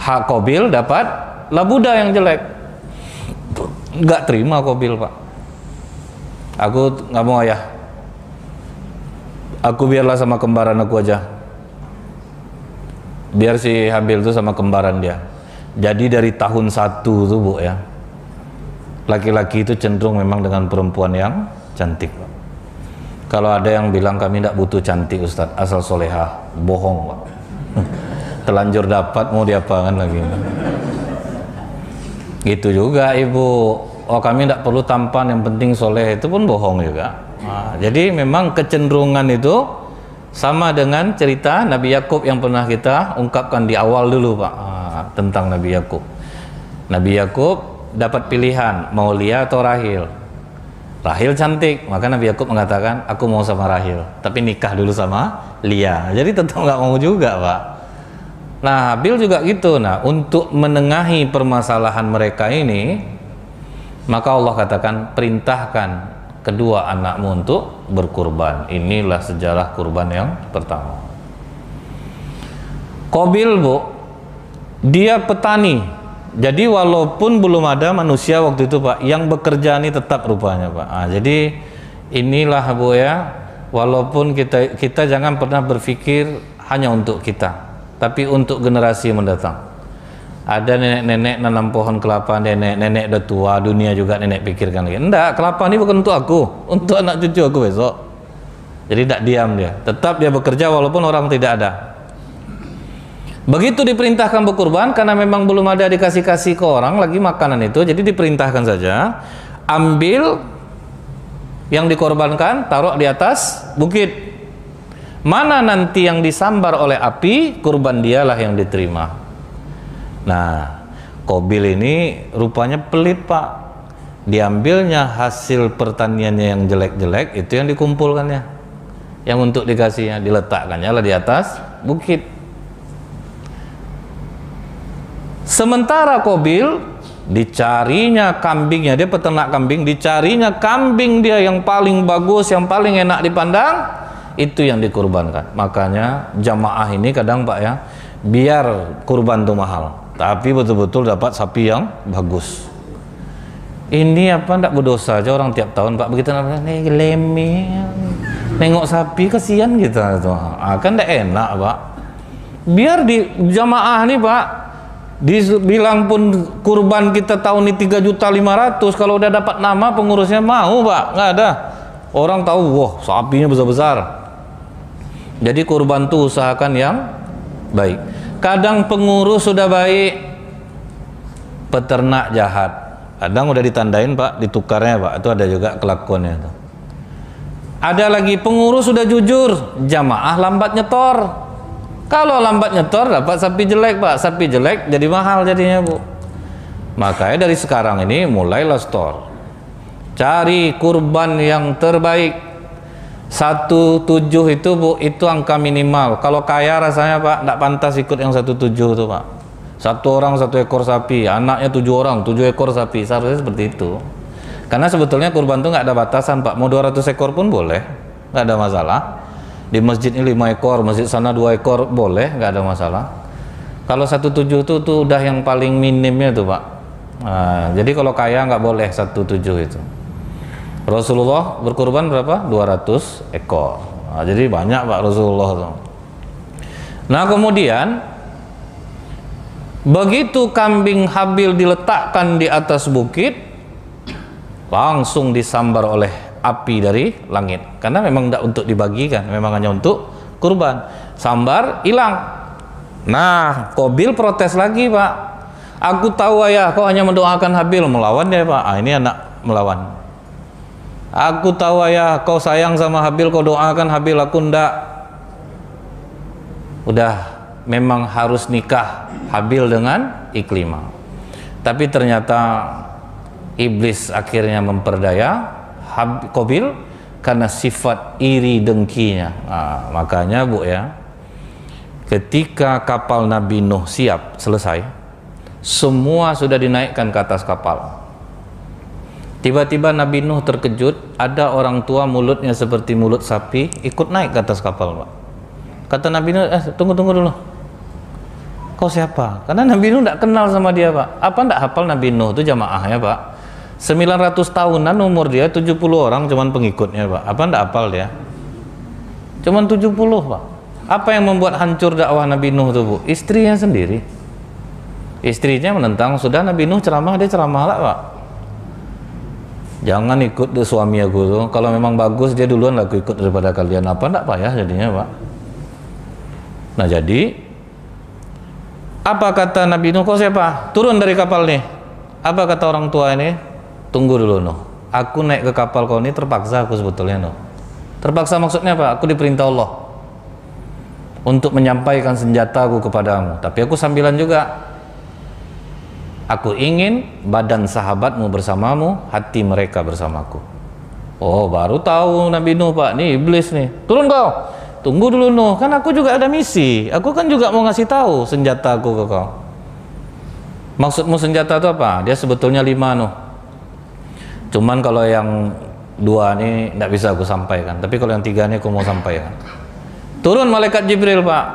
Qabil dapat Labudah yang jelek. Nggak terima Qabil Pak. Aku nggak mau ayah. Aku biarlah sama kembaran aku aja. Biar si Habil itu sama kembaran dia. Jadi dari tahun 1 tuh Bu ya, laki-laki itu cenderung memang dengan perempuan yang cantik Pak. Kalau ada yang bilang kami tidak butuh cantik Ustadz, asal solehah, bohong Pak. Telanjur dapat mau diapakan lagi. Gitu juga Ibu, oh kami tidak perlu tampan, yang penting soleh, itu pun bohong juga. Nah, jadi memang kecenderungan itu sama dengan cerita Nabi Yakub yang pernah kita ungkapkan di awal dulu Pak. Tentang Nabi Yakub. Nabi Yakub dapat pilihan mau Lia atau Rahil. Rahil cantik, maka Nabi Yakub mengatakan aku mau sama Rahil, tapi nikah dulu sama Lia. Jadi tetap nggak mau juga Pak. Nah Habil juga gitu. Nah untuk menengahi permasalahan mereka ini, maka Allah katakan perintahkan kedua anakmu untuk berkurban. Inilah sejarah kurban yang pertama. Qabil Bu, dia petani. Jadi walaupun belum ada manusia waktu itu Pak, yang bekerja ini tetap rupanya Pak. Nah, jadi inilah Bu ya, walaupun kita jangan pernah berpikir hanya untuk kita, tapi untuk generasi mendatang. Ada nenek-nenek nanam pohon kelapa, nenek udah tua, dunia juga nenek pikirkan lagi. Enggak, kelapa ini bukan untuk aku, untuk anak cucu aku besok. Jadi tidak diam dia, tetap dia bekerja walaupun orang tidak ada. Begitu diperintahkan berkurban, karena memang belum ada dikasih-kasih ke orang lagi makanan itu, jadi diperintahkan saja ambil Yang dikorbankan taruh di atas bukit. Mana nanti yang disambar oleh api, kurban dialah yang diterima. Nah, Qabil ini rupanya pelit, Pak. Diambilnya hasil pertaniannya yang jelek-jelek, itu yang dikumpulkannya. Yang untuk dikasihnya, diletakkannya lah di atas bukit. Sementara Qabil dicarinya kambingnya, dia peternak kambing, dicarinya kambing dia yang paling bagus, yang paling enak dipandang, itu yang dikurbankan. Makanya jamaah ini kadang, Pak, ya, biar kurban itu mahal, tapi betul-betul dapat sapi yang bagus. Ini apa, ndak berdosa aja orang tiap tahun, Pak, begitu namanya nengok sapi, kasihan kita tuh. Kan ndak enak, Pak. Biar di jamaah nih, Pak, dibilang pun kurban kita tahun ini 3.500.000, kalau udah dapat nama pengurusnya mau, Pak, nggak ada. Orang tahu, wah, sapinya besar-besar. Jadi kurban tuh usahakan yang baik. Kadang pengurus sudah baik, peternak jahat. Kadang udah ditandain, Pak, ditukarnya, Pak. Itu ada juga kelakuannya tuh. Ada lagi pengurus sudah jujur, jamaah lambat nyetor. Kalau lambat nyetor dapat sapi jelek, Pak. Sapi jelek jadi mahal jadinya, Bu. Makanya dari sekarang ini mulailah store. Cari kurban yang terbaik. 17 itu, Bu, itu angka minimal. Kalau kaya rasanya, Pak, tidak pantas ikut yang 17 itu, Pak. 1 orang 1 ekor sapi, anaknya 7 orang 7 ekor sapi, seharusnya seperti itu. Karena sebetulnya kurban itu nggak ada batasan, Pak. Mau 200 ekor pun boleh, nggak ada masalah. Di masjid ini 5 ekor, masjid sana 2 ekor boleh, nggak ada masalah. Kalau 17 itu tuh udah yang paling minimnya tuh, Pak. Nah, jadi kalau kaya nggak boleh 17 itu. Rasulullah berkurban berapa? 200 ekor. Nah, jadi banyak, Pak, Rasulullah tuh. Nah, kemudian begitu kambing Habil diletakkan di atas bukit, langsung disambar oleh api dari langit. Karena memang tidak untuk dibagikan, memang hanya untuk kurban. Sambar, hilang. Nah, Qabil protes lagi, Pak. Aku tahu, ayah, kau hanya mendoakan Habil. Melawan dia, Pak. Ini anak melawan. Aku tahu, ayah, kau sayang sama Habil, kau doakan Habil, aku ndak. Udah, memang harus nikah Habil dengan Iklimah. Tapi ternyata iblis akhirnya memperdaya Qabil karena sifat iri dengkinya. Nah, makanya, Bu, ya, ketika kapal Nabi Nuh siap selesai, semua sudah dinaikkan ke atas kapal. Tiba-tiba Nabi Nuh terkejut, ada orang tua mulutnya seperti mulut sapi ikut naik ke atas kapal, Pak. Kata Nabi Nuh, tunggu dulu. Kau siapa? Karena Nabi Nuh tidak kenal sama dia, Pak. Apa tidak hafal Nabi Nuh itu jamaahnya, Pak? 900 tahunan umur dia, 70 orang cuman pengikutnya, Pak. Apa tidak hafal dia? Cuman 70, Pak. Apa yang membuat hancur dakwah Nabi Nuh itu, Bu? Istrinya sendiri. Istrinya menentang, sudah Nabi Nuh ceramah, dia ceramah lah, Pak. Jangan ikut deh suami aku tuh. Kalau memang bagus dia duluan lah aku ikut daripada kalian. Apa enggak payah jadinya, Pak. Nah, jadi apa kata Nabi Nuh? Kau siapa? Turun dari kapal nih. Apa kata orang tua ini? Tunggu dulu, Nuh. Aku naik ke kapal kau ini terpaksa aku sebetulnya, Nuh. Terpaksa maksudnya apa? Aku diperintah Allah untuk menyampaikan senjataku kepadamu. Tapi aku sambilan juga. Aku ingin badan sahabatmu bersamamu, hati mereka bersamaku. Oh, baru tahu Nabi Nuh, Pak. Nih iblis nih. Turun kau. Tunggu dulu, Nuh. Kan aku juga ada misi. Aku kan juga mau ngasih tahu senjataku ke kau. Maksudmu senjata itu apa? Dia sebetulnya 5, Nuh. Cuman kalau yang 2 ini tidak bisa aku sampaikan. Tapi kalau yang 3 ini aku mau sampaikan. Turun malaikat Jibril, Pak.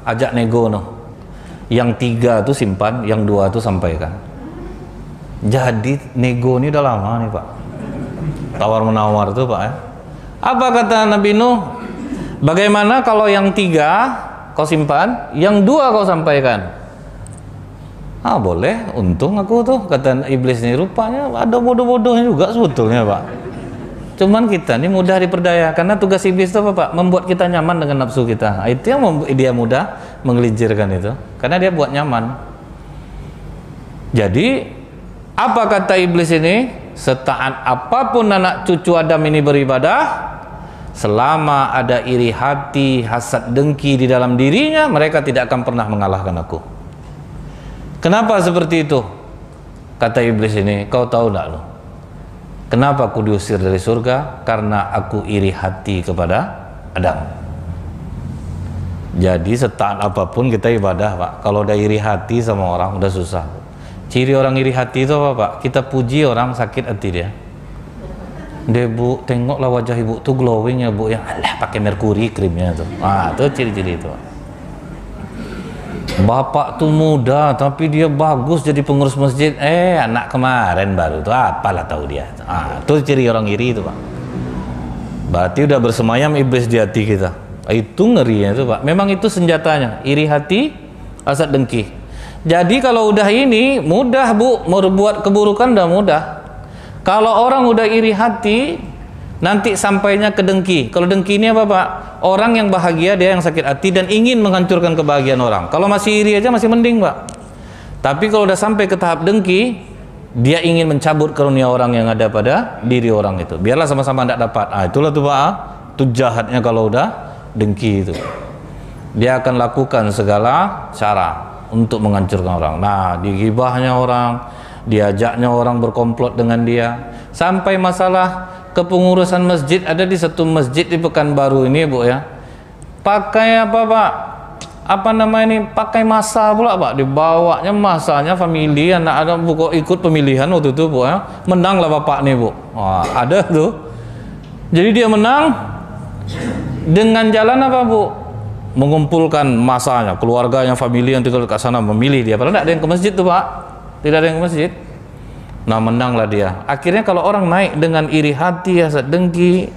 Ajak nego, Nuh. Yang 3 itu simpan, yang 2 itu sampaikan. Jadi nego ini udah lama nih, Pak. Tawar menawar tuh, Pak, ya. Apa kata Nabi Nuh? Bagaimana kalau yang 3 kau simpan, yang 2 kau sampaikan? Ah, boleh, untung aku tuh, kata iblis ini. Rupanya ada bodoh-bodohnya juga sebetulnya, Pak. Cuman kita ini mudah diperdaya, karena tugas iblis itu apa, Pak? Membuat kita nyaman dengan nafsu kita. Itu yang dia mudah menggelincirkan itu, karena dia buat nyaman. Jadi apa kata iblis ini? setaat apapun anak cucu Adam ini beribadah, selama ada iri hati, hasad, dengki di dalam dirinya, mereka tidak akan pernah mengalahkan aku. Kenapa seperti itu? Kata iblis ini, kau tahu tak lo? Kenapa aku diusir dari surga? Karena aku iri hati kepada Adam. Jadi setaat apapun kita ibadah, Pak. Kalau udah iri hati sama orang udah susah. Ciri orang iri hati itu apa, Pak? Kita puji orang sakit hati dia. Dia, Bu, tengoklah wajah ibu tuh glowing ya, Bu, yang alah pakai merkuri krimnya tuh. Ah, itu ciri-ciri itu. Bapak tuh muda tapi dia bagus jadi pengurus masjid. Anak kemarin baru tuh apalah tahu dia. Ah, itu ciri orang iri itu, Pak. Berarti udah bersemayam iblis di hati kita. Itu ngerinya itu, Pak. Memang itu senjatanya, iri hati, hasad, dengki. Jadi kalau udah ini mudah, Bu, berbuat keburukan udah mudah. Kalau orang udah iri hati, nanti sampainya ke dengki. Kalau dengki ini apa, Pak? Orang yang bahagia dia yang sakit hati dan ingin menghancurkan kebahagiaan orang. Kalau masih iri aja masih mending, Pak. Tapi kalau udah sampai ke tahap dengki, dia ingin mencabut karunia orang yang ada pada diri orang itu. Biarlah sama-sama tidak dapat. Ah, itulah tuh, Pak. Itu jahatnya kalau udah dengki itu. Dia akan lakukan segala cara untuk menghancurkan orang. Nah, digibahnya orang, diajaknya orang berkomplot dengan dia, sampai masalah kepengurusan masjid. Ada di satu masjid di Pekanbaru ini, Bu, ya, pakai apa, Pak? Apa namanya ini? Pakai masa pula, Pak. Dibawanya masanya family, anak ada Bu, kok ikut pemilihan waktu itu, Bu, ya. Menanglah bapak nih, Bu. Wah, ada tuh. Jadi dia menang dengan jalan apa, Bu? Mengumpulkan masanya, keluarganya, family yang tinggal dekat sana memilih dia. Padahal tidak ada yang ke masjid tuh, Pak. Tidak ada yang ke masjid. Nah, menanglah dia. Akhirnya kalau orang naik dengan iri hati, hasad, dengki,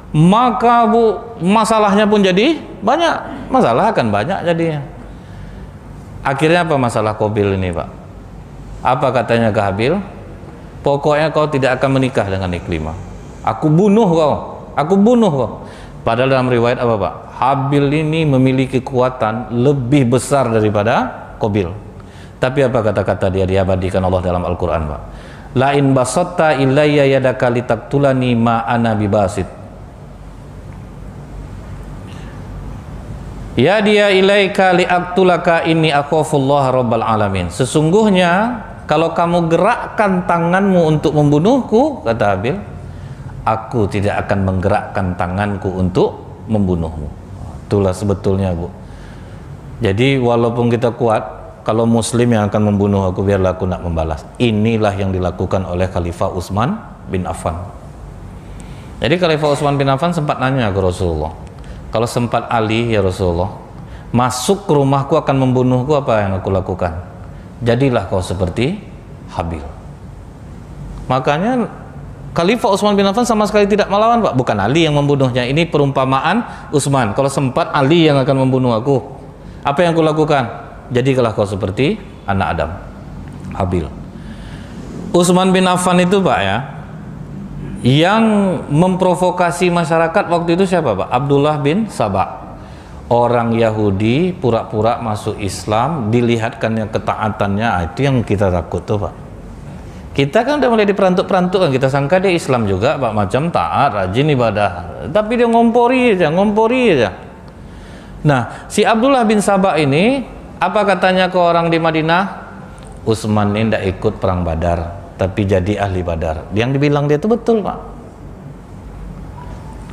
maka, Bu, masalahnya pun jadi banyak. Masalah akan banyak jadinya. Akhirnya apa masalah Qabil ini, Pak? Apa katanya ke Habil? Pokoknya kau tidak akan menikah dengan Iklimah. Aku bunuh kau. Aku bunuh kau. Padahal dalam riwayat apa, Pak? Habil ini memiliki kekuatan lebih besar daripada Qabil. Tapi apa kata-kata dia diabadikan Allah dalam Al-Quran, Pak? La in basatta ilayya yadaka litaktulani ma ana bibasit. Ya dia ilaika liaktulaka inni akhafullah rabbal alamin. Sesungguhnya kalau kamu gerakkan tanganmu untuk membunuhku, kata Habil, aku tidak akan menggerakkan tanganku untuk membunuhmu. Itulah sebetulnya, Bu. Jadi walaupun kita kuat, kalau muslim yang akan membunuh aku, biarlah aku nak membalas. Inilah yang dilakukan oleh Khalifah Utsman bin Affan. Jadi Khalifah Utsman bin Affan sempat nanya ke Rasulullah, kalau sempat Ali, ya Rasulullah, masuk ke rumahku akan membunuhku, apa yang aku lakukan? Jadilah kau seperti Habil. Makanya Khalifah Utsman bin Affan sama sekali tidak melawan, Pak. Bukan Ali yang membunuhnya. Ini perumpamaan Utsman. Kalau sempat Ali yang akan membunuh aku, apa yang aku lakukan? Jadilah kau seperti anak Adam, Habil. Utsman bin Affan itu, Pak, ya, yang memprovokasi masyarakat waktu itu siapa, Pak? Abdullah bin Sabah. Orang Yahudi pura-pura masuk Islam, dilihatkannya ketaatannya, itu yang kita takut tuh, Pak. Kita kan udah mulai diperantuk-perantuk kan, kita sangka dia Islam juga, Pak, macam taat, rajin ibadah, tapi dia ngompori aja. Nah, si Abdullah bin Sabah ini, apa katanya ke orang di Madinah? Utsman ini tidak ikut perang Badar, tapi jadi ahli Badar. Yang dibilang dia itu betul, Pak.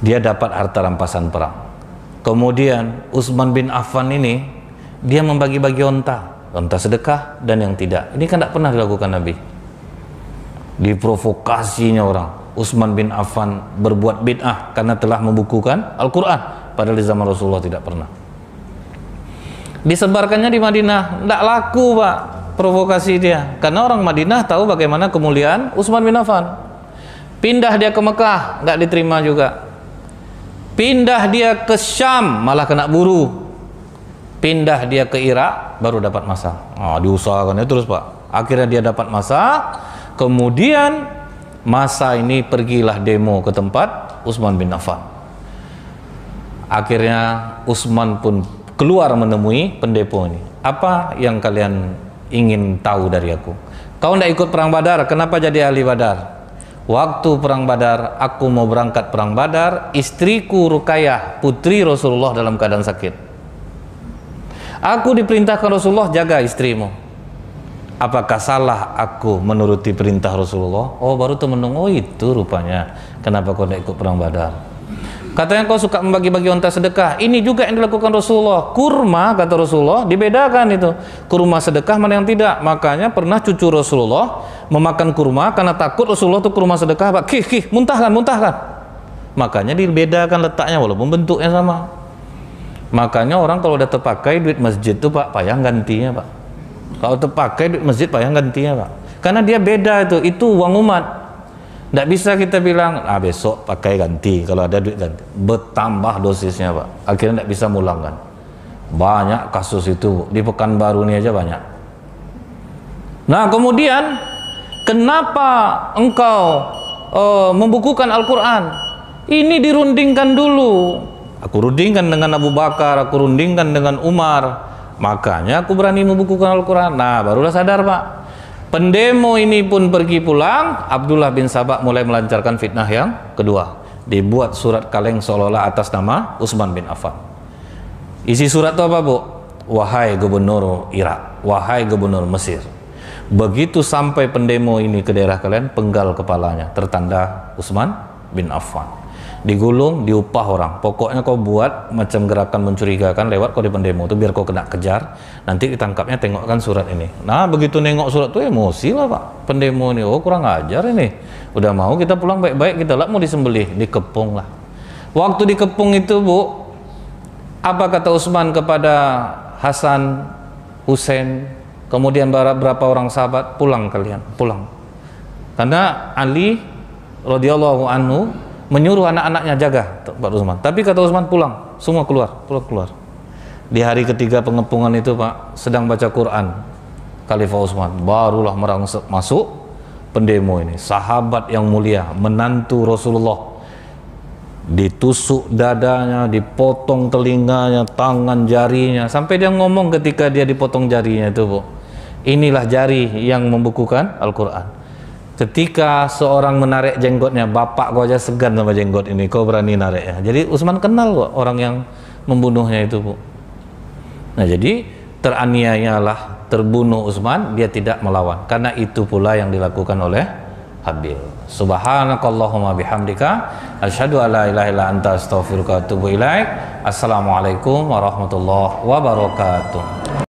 Dia dapat harta rampasan perang. Kemudian Utsman bin Affan ini, dia membagi-bagi onta sedekah dan yang tidak. Ini kan tidak pernah dilakukan Nabi. Diprovokasinya orang, Utsman bin Affan berbuat bid'ah karena telah membukukan Al-Quran, padahal di zaman Rasulullah tidak pernah. Disebarkannya di Madinah, tidak laku, Pak, provokasi dia, karena orang Madinah tahu bagaimana kemuliaan Utsman bin Affan. Pindah dia ke Mekah, nggak diterima juga. Pindah dia ke Syam, malah kena buru. Pindah dia ke Irak, baru dapat masa. Diusahakannya terus, Pak. Akhirnya dia dapat masa. Kemudian masa ini pergilah demo ke tempat Utsman bin Affan. Akhirnya Utsman pun keluar menemui pendepo ini. Apa yang kalian ingin tahu dari aku? Kau tidak ikut perang Badar, kenapa jadi ahli Badar? waktu perang Badar, aku mau berangkat perang Badar, istriku Ruqayyah, putri Rasulullah dalam keadaan sakit. Aku diperintahkan Rasulullah, jaga istrimu. Apakah salah aku menuruti perintah Rasulullah? Oh, baru temen, oh itu rupanya kenapa kau tidak ikut perang Badar. Katanya kau suka membagi-bagi unta sedekah. Ini juga yang dilakukan Rasulullah. Kurma, kata Rasulullah, dibedakan itu. Kurma sedekah mana yang tidak. Makanya pernah cucu Rasulullah memakan kurma karena takut Rasulullah itu kurma sedekah. Pak, kih, muntahkan. Makanya dibedakan letaknya walaupun bentuknya sama. Makanya orang kalau udah terpakai duit masjid itu Pak, payah gantinya Pak. Kalau terpakai duit masjid payah gantinya Pak. Karena dia beda itu uang umat. Tidak bisa kita bilang, besok pakai ganti, kalau ada duit ganti. Bertambah dosisnya Pak, akhirnya tidak bisa mulangkan. Banyak kasus itu, di Pekanbaru ini aja banyak. Nah kemudian, kenapa engkau membukukan Al-Quran? Ini dirundingkan dulu. Aku rundingkan dengan Abu Bakar, aku rundingkan dengan Umar. Makanya aku berani membukukan Al-Quran. Nah barulah sadar Pak. Pendemo ini pun pergi pulang. Abdullah bin Sabah mulai melancarkan fitnah yang kedua. Dibuat surat kaleng seolah-olah atas nama Utsman bin Affan. Isi surat itu apa Bu? Wahai gubernur Irak, wahai gubernur Mesir, begitu sampai pendemo ini ke daerah kalian, penggal kepalanya, tertanda Utsman bin Affan. Digulung, diupah orang. Pokoknya kau buat macam gerakan mencurigakan lewat kau di pendemo itu biar kau kena kejar. Nanti ditangkapnya, tengokkan surat ini. Nah begitu nengok surat itu emosi lah Pak pendemo ini. Oh kurang ajar ini. Udah mau kita pulang baik-baik, kita lah mau disembelih, dikepung lah. Waktu dikepung itu Bu, apa kata Utsman kepada Hasan, Husain, kemudian berapa orang sahabat? Pulang kalian, pulang. Karena Ali radhiyallahu anhu menyuruh anak-anaknya jaga Pak Utsman. Tapi kata Utsman pulang, semua keluar. Di hari ketiga pengepungan itu Pak, sedang baca Quran Khalifah Utsman, barulah masuk pendemo ini, sahabat yang mulia, menantu Rasulullah, ditusuk dadanya, dipotong telinganya, tangan jarinya, sampai dia ngomong ketika dia dipotong jarinya itu Bu, inilah jari yang membukukan Al-Quran. Ketika seorang menarik jenggotnya, bapak kau aja segan sama jenggot ini, kau berani nariknya. Jadi Utsman kenal kok orang yang membunuhnya itu Bu. Nah jadi teraniayalah, terbunuh Utsman, dia tidak melawan. Karena itu pula yang dilakukan oleh Habil. Subhanakallahumma bihamdika, asyhadu an la ilaha illa anta, astaghfiruka wa atubu ilaik. Assalamualaikum warahmatullahi wabarakatuh.